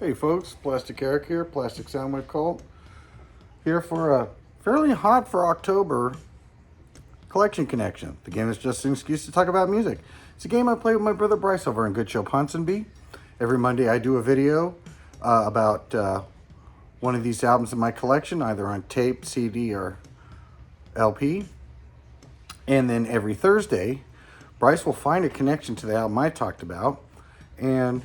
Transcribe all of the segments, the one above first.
Hey folks, Plastic Eric here, Plastic Soundwave Cult, here for a fairly hot for October collection connection. The game is just an excuse to talk about music. It's a game I play with my brother Bryce over in good show Ponsonby. Every Monday I do a video about one of these albums in my collection, either on tape, CD, or LP. And then every Thursday, Bryce will find a connection to the album I talked about, and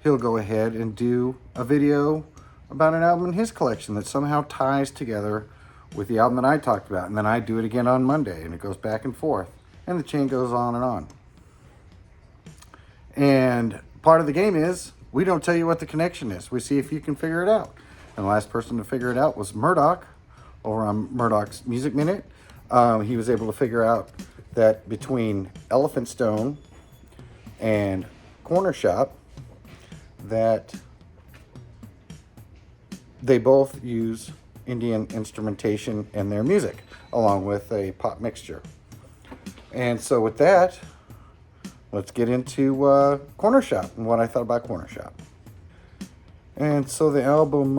he'll go ahead and do a video about an album in his collection that somehow ties together with the album that I talked about. And then I do it again on Monday, and it goes back and forth. And the chain goes on and on. And part of the game is, we don't tell you what the connection is. We see if you can figure it out. And the last person to figure it out was Murdock, over on Murdock's Music Minute. He was able to figure out that between Elephant Stone and Corner Shop, that they both use Indian instrumentation in their music, along with a pop mixture. And so with that, let's get into Corner Shop and what I thought about Corner Shop. And so the album,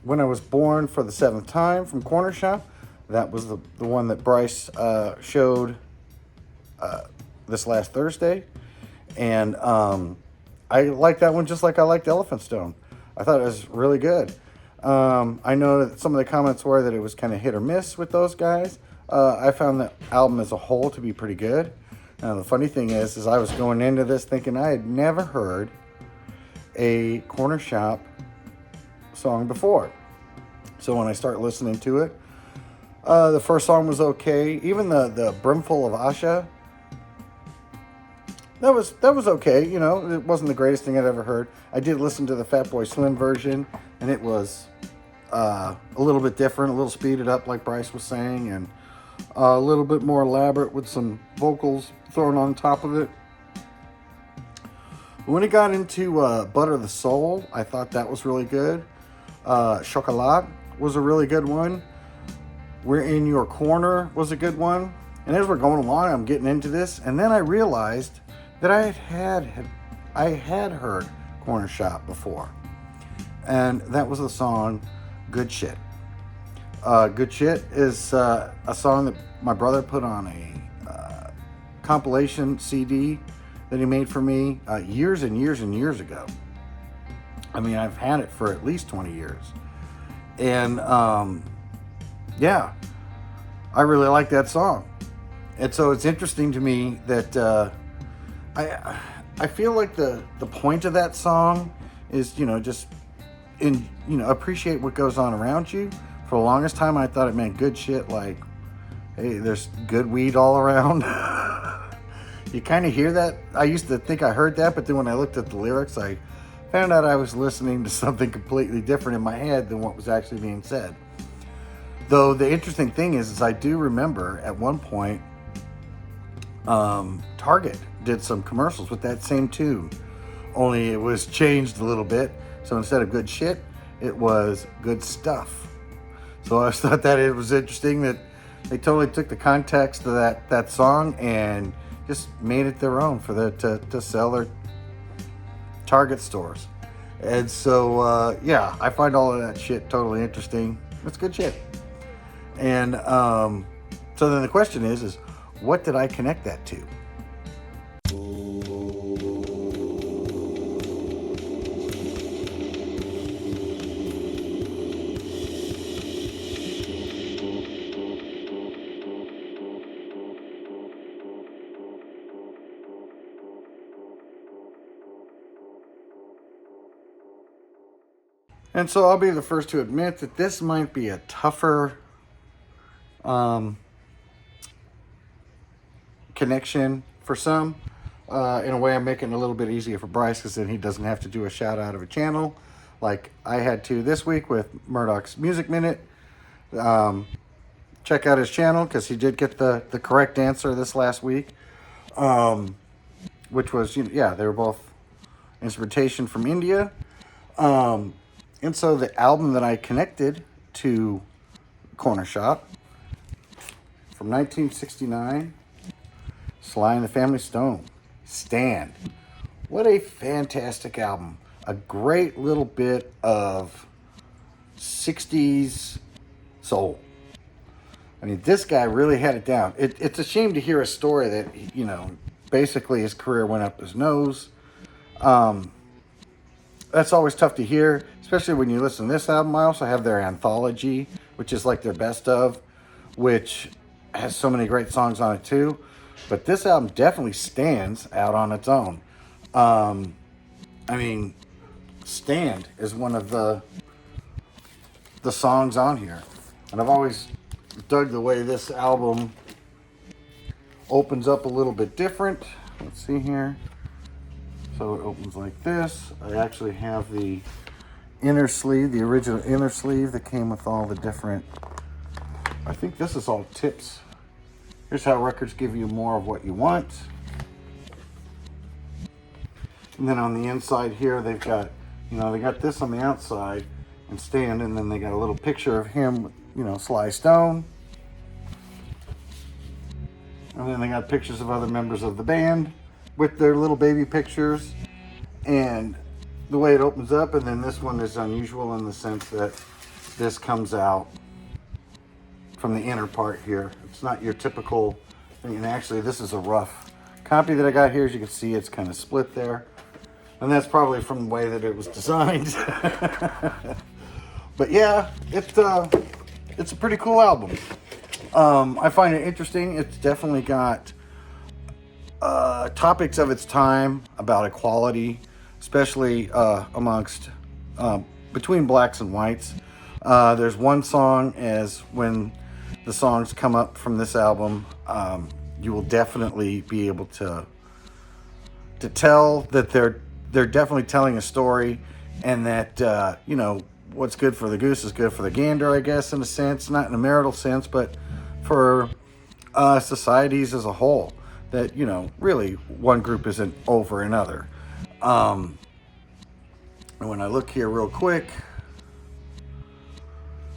When I Was Born for the Seventh Time from Corner Shop, that was the one that Bryce showed this last Thursday. And I like that one just like I liked Elephant Stone. I thought it was really good. I know that some of the comments were that it was kind of hit or miss with those guys. I found the album as a whole to be pretty good. Now, the funny thing is I was going into this thinking I had never heard a Corner Shop song before. So when I start listening to it, the first song was okay. Even the Brimful of Asha, that was okay. You know, it wasn't the greatest thing I'd ever heard. I did listen to the Fatboy Slim version, and it was a little bit different, a little speeded up, like Bryce was saying, and a little bit more elaborate with some vocals thrown on top of it. When it got into Butter the Soul, I thought that was really good. Chocolat was a really good one. We're in Your Corner was a good one. And as we're going along, I'm getting into this, and then I realized that I had heard Corner Shop before, and that was the song Good Shit. Good Shit is a song that my brother put on a compilation CD that he made for me years and years and years ago. I mean, I've had it for at least 20 years. And yeah, I really like that song. And so it's interesting to me that I feel like the point of that song is, just appreciate what goes on around you. For the longest time, I thought it meant good shit, like, hey, there's good weed all around. You kind of hear that. I used to think I heard that, but then when I looked at the lyrics, I found out I was listening to something completely different in my head than what was actually being said. Though the interesting thing is I do remember at one point, Target did some commercials with that same tune, only it was changed a little bit. So instead of good shit, it was good stuff. So I thought that it was interesting that they totally took the context of that song and just made it their own for to sell their Target stores. And so yeah, I find all of that shit totally interesting. It's good shit. And so then the question is what did I connect that to? And so I'll be the first to admit that this might be a tougher connection for some. In a way, I'm making it a little bit easier for Bryce, because then he doesn't have to do a shout out of a channel like I had to this week with Murdock's Music Minute. Check out his channel, because he did get the correct answer this last week, which was, yeah, they were both instrumentation from India. And so the album that I connected to Corner Shop from 1969, Sly and the Family Stone, Stand. What a fantastic album. a great little bit of 60s soul. I mean, this guy really had it down. It's a shame to hear a story that, you know, basically his career went up his nose. That's always tough to hear, especially when you listen to this album. I also have their anthology, which is like their best of, which has so many great songs on it too. But this album definitely stands out on its own. I mean, Stand is one of the songs on here. And I've always dug the way this album opens up a little bit different. Let's see here. So it opens like this. I actually have the inner sleeve, the original inner sleeve that came with all the different, I think this is all tips. Here's how records give you more of what you want. And then on the inside here, they've got, you know, they got this on the outside and Stand, and then they got a little picture of him, you know, Sly Stone. And then they got pictures of other members of the band with their little baby pictures, and the way it opens up. And then this one is unusual in the sense that this comes out from the inner part here. It's not your typical thing, and actually this is a rough copy that I got here. As you can see, it's kind of split there, and that's probably from the way that it was designed. But yeah, it's a pretty cool album. I find it interesting. It's definitely got topics of its time about equality, especially amongst between blacks and whites. There's one song, as when the songs come up from this album, you will definitely be able to tell that they're definitely telling a story, and that you know, what's good for the goose is good for the gander, I guess, in a sense, not in a marital sense, but for societies as a whole. That, you know, really one group isn't over another. And when I look here real quick,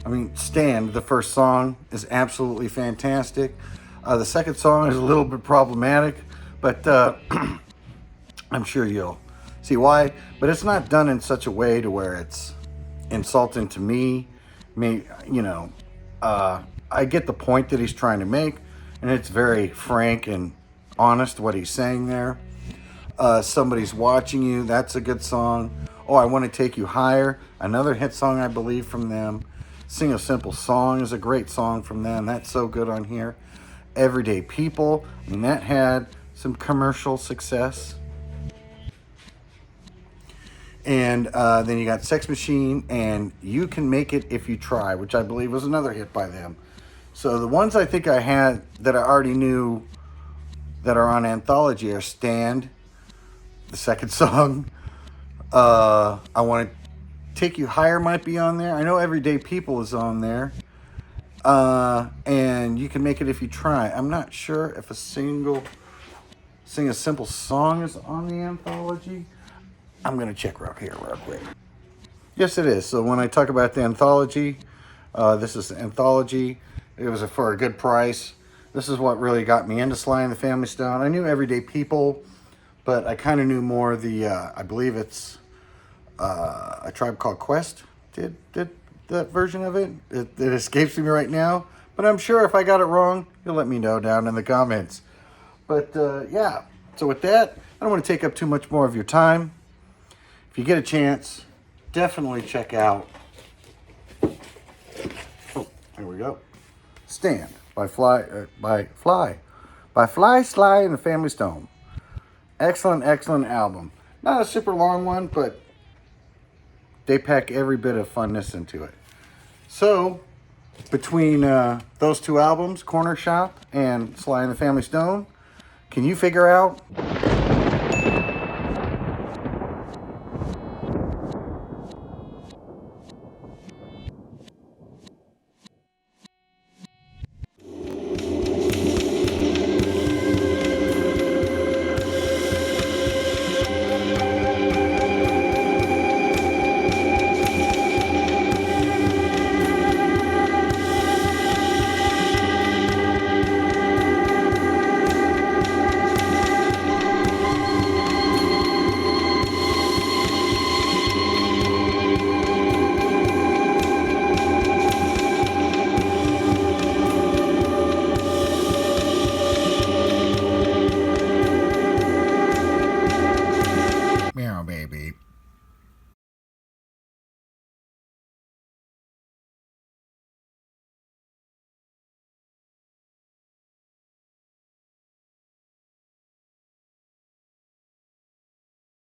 I mean, Stand, the first song, is absolutely fantastic. The second song is a little bit problematic, but I'm sure you'll see why. But it's not done in such a way to where it's insulting to me. You know, I get the point that he's trying to make, and it's very frank and honest what he's saying there. Somebody's Watching You, that's a good song. Oh, I Want to Take You Higher, another hit song, I believe, from them. Sing a Simple Song is a great song from them. That's so good on here. Everyday People, I mean, that had some commercial success. And then you got Sex Machine and You Can Make It If You Try, which I believe was another hit by them. So the ones I think I had that I already knew that are on anthology are Stand, the second song. I Want to Take You Higher might be on there. I know Everyday People is on there. And You Can Make It If You Try. I'm not sure if Sing a Simple Song is on the anthology. I'm going to check right here real quick. Yes, it is. So when I talk about the anthology, this is the anthology. It was for a good price. This is what really got me into Sly and the Family Stone. I knew Everyday People, but I kind of knew more the, I believe it's A Tribe Called Quest did that version of it. It escapes me right now, but I'm sure if I got it wrong, you'll let me know down in the comments. But yeah, so with that, I don't want to take up too much more of your time. If you get a chance, definitely check out, oh, here we go, Stand by Fly, Sly and the Family Stone. Excellent, excellent album. Not a super long one, but they pack every bit of funness into it. So, between those two albums, Corner Shop and Sly and the Family Stone, can you figure out